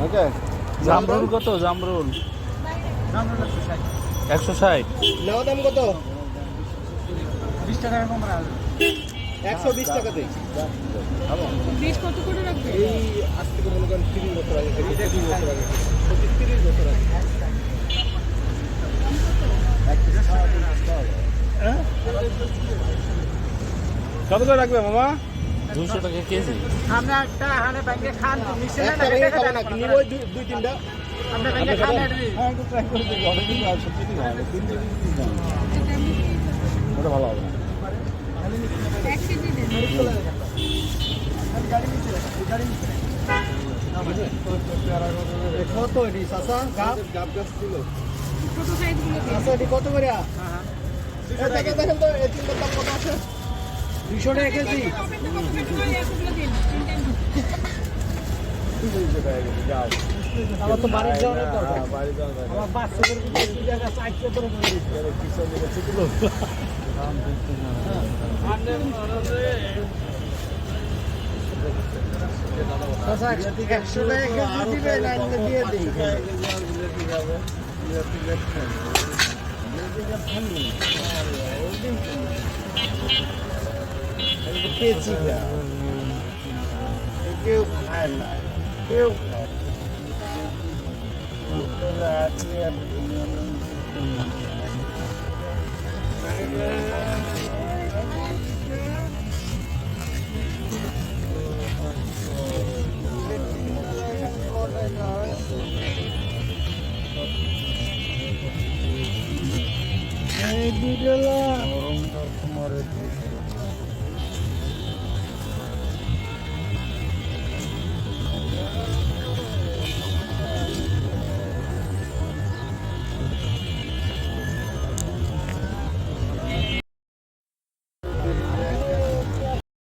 ওকে জামরুল কত জামরুল? 160। নেওয়া দাম কত? 20 টাকা কম রাখা 120 টাকাতে। বিট কত করে রাখবে? এই আজ থেকে মনে করেন 30 বছর আগে, 30 বছর আগে, 30 বছর আগে। কত করে রাখবে মামা? 200 টাকা কেজি। আমরা একটা হানে ব্যাংকে খান মিশে না একটা ভেঙে খাবে না, নিব ওই দুই তিনটা। আমরা ব্যাংকে খান না হ্যাঁ, একটু ট্রাই করে দেখি, অনেক দিন আর সত্যি ভালো, তিনটে ওটা ভালো হবে না। 1 কেজি দেন। কত এটি চাচা? গাব গাছ ছিল। ছোট সাইজ গুলো দিন। আচ্ছা, এটি কত করে? এই টাকা দেখেন তো, এই তিনটার দাম কত আছে? 200 টাকা কেজি। টমেটো কত করে করে এতগুলো দিন। যাও। আমার তো বাড়ির যাওয়ার দরকার বাড়ি যাও, আমার 500 করে দিতে টাকা 400 করে দিতে কিসব দিকে ছোট লোক। আচ্ছা 100 টাকা কেজি দিবে না দিয়ে দিই কেজি কেউ খায় না, কেউ এই দিলা